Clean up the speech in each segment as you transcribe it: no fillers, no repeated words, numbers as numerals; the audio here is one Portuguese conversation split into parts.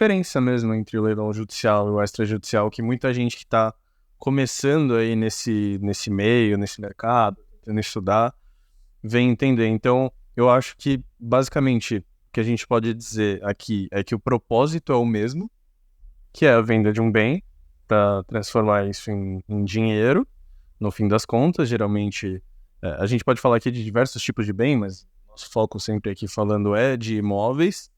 diferença mesmo entre o leilão judicial e o extrajudicial, que muita gente que está começando aí nesse meio, nesse mercado, tentando estudar, vem entender. Então, eu acho que, basicamente, o que a gente pode dizer aqui é que o propósito é o mesmo, que é a venda de um bem, para transformar isso em dinheiro, no fim das contas. Geralmente, a gente pode falar aqui de diversos tipos de bem, mas nosso foco sempre aqui falando é de imóveis.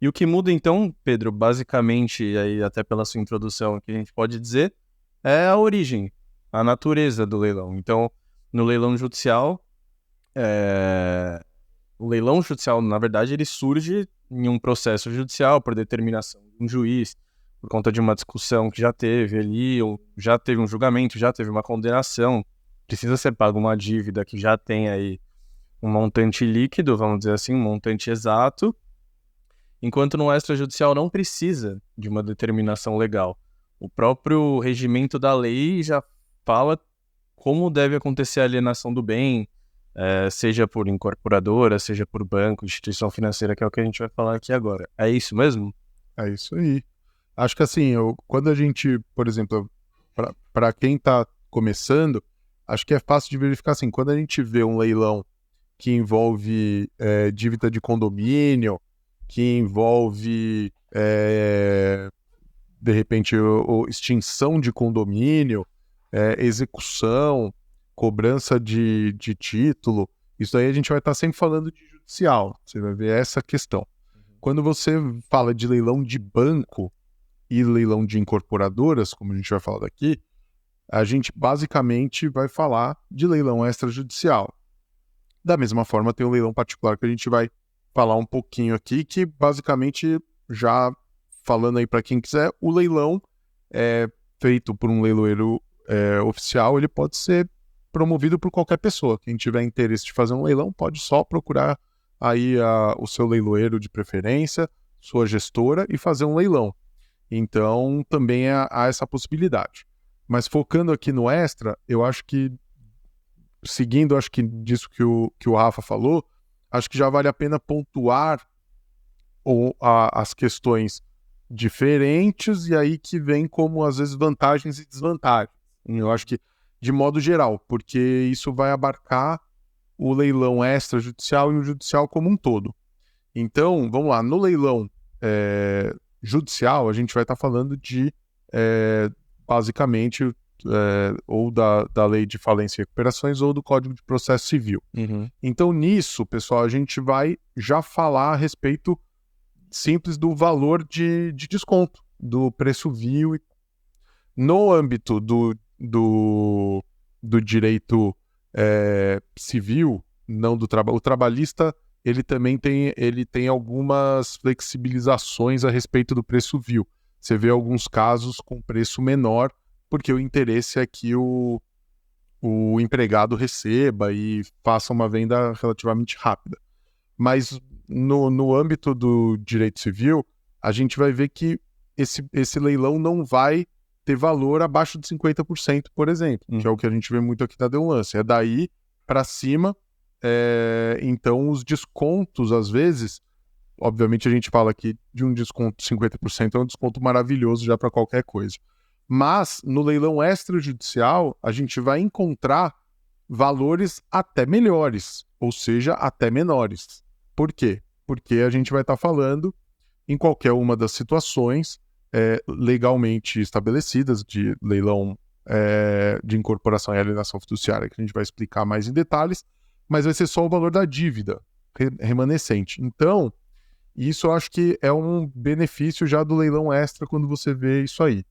E o que muda então, Pedro, basicamente, e aí até pela sua introdução, que a gente pode dizer, é a origem, a natureza do leilão. Então, no leilão judicial, o leilão judicial, na verdade, ele surge em um processo judicial por determinação de um juiz, por conta de uma discussão que já teve ali, ou já teve um julgamento, já teve uma condenação, precisa ser paga uma dívida que já tem aí um montante líquido, vamos dizer assim, um montante exato, enquanto no extrajudicial não precisa de uma determinação legal. O próprio regimento da lei já fala como deve acontecer a alienação do bem, seja por incorporadora, seja por banco, instituição financeira, que é o que a gente vai falar aqui agora. É isso mesmo? É isso aí. Acho que assim, quando a gente, por exemplo, para quem está começando, acho que é fácil de verificar assim, quando a gente vê um leilão que envolve dívida de condomínio, que envolve, de repente, extinção de condomínio, execução, cobrança de título, isso aí a gente vai estar sempre falando de judicial, você vai ver essa questão. Quando você fala de leilão de banco e leilão de incorporadoras, como a gente vai falar daqui, a gente basicamente vai falar de leilão extrajudicial. Da mesma forma, tem o leilão particular que a gente vai falar um pouquinho aqui, que basicamente, já falando aí para quem quiser, o leilão feito por um leiloeiro oficial, ele pode ser promovido por qualquer pessoa. Quem tiver interesse de fazer um leilão pode só procurar aí o seu leiloeiro de preferência, sua gestora, e fazer um leilão. Então, também há essa possibilidade. Mas focando aqui no extra, eu acho que, seguindo, acho que disso que o Rafa falou, acho que já vale a pena pontuar as questões diferentes, e aí que vem como, às vezes, vantagens e desvantagens. Eu acho que, de modo geral, porque isso vai abarcar o leilão extrajudicial e o judicial como um todo. Então, vamos lá, no leilão judicial, a gente vai estar falando de, basicamente, ou da Lei de Falência e Recuperações ou do Código de Processo Civil. Uhum. Então, nisso, pessoal, a gente vai já falar a respeito simples do valor de desconto, do preço vil. No âmbito do direito civil, não do trabalho, o trabalhista, ele também tem algumas flexibilizações a respeito do preço vil. Você vê alguns casos com preço menor, porque o interesse é que o empregado receba e faça uma venda relativamente rápida. Mas no âmbito do direito civil, a gente vai ver que esse leilão não vai ter valor abaixo de 50%, por exemplo, que é o que a gente vê muito aqui na Deulance. É daí para cima, então os descontos, às vezes, obviamente a gente fala aqui de um desconto de 50%, é um desconto maravilhoso já para qualquer coisa. Mas no leilão extrajudicial, a gente vai encontrar valores até melhores, ou seja, até menores. Por quê? Porque a gente vai estar falando em qualquer uma das situações legalmente estabelecidas de leilão de incorporação e alienação fiduciária, que a gente vai explicar mais em detalhes, mas vai ser só o valor da dívida remanescente. Então, isso eu acho que é um benefício já do leilão extra quando você vê isso aí.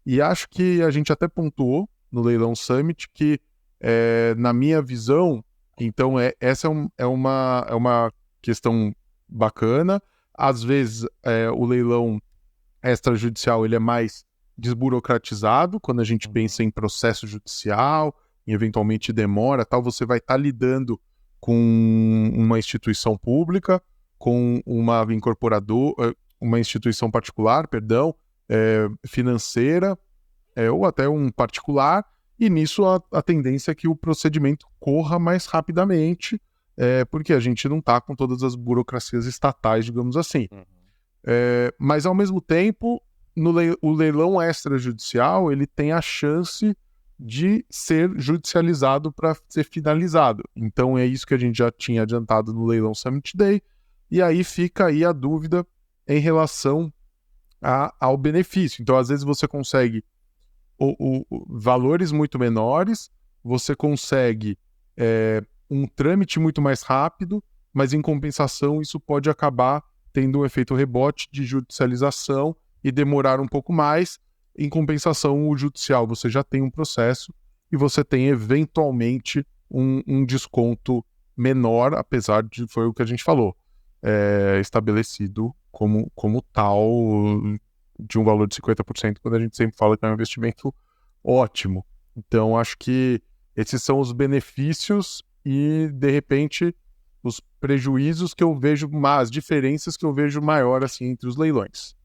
E acho que a gente até pontuou no leilão Summit que, na minha visão, então essa é uma questão bacana. Às vezes o leilão extrajudicial ele é mais desburocratizado, quando a gente pensa em processo judicial, e eventualmente demora, tal, você vai estar lidando com uma instituição pública, com uma incorporadora, uma instituição particular, financeira, ou até um particular, e nisso a tendência é que o procedimento corra mais rapidamente, porque a gente não está com todas as burocracias estatais, digamos assim. Mas, ao mesmo tempo, o leilão extrajudicial ele tem a chance de ser judicializado para ser finalizado. Então, é isso que a gente já tinha adiantado no leilão Summit Day, e aí fica aí a dúvida em relação ao benefício. Então, às vezes você consegue valores muito menores, você consegue um trâmite muito mais rápido, mas em compensação isso pode acabar tendo um efeito rebote de judicialização e demorar um pouco mais. Em compensação, o judicial você já tem um processo e você tem eventualmente um desconto menor, apesar de, foi o que a gente falou, estabelecido como tal de um valor de 50%, quando a gente sempre fala que é um investimento ótimo. Então, acho que esses são os benefícios e, de repente, os prejuízos que eu vejo, as diferenças que eu vejo maior assim, entre os leilões.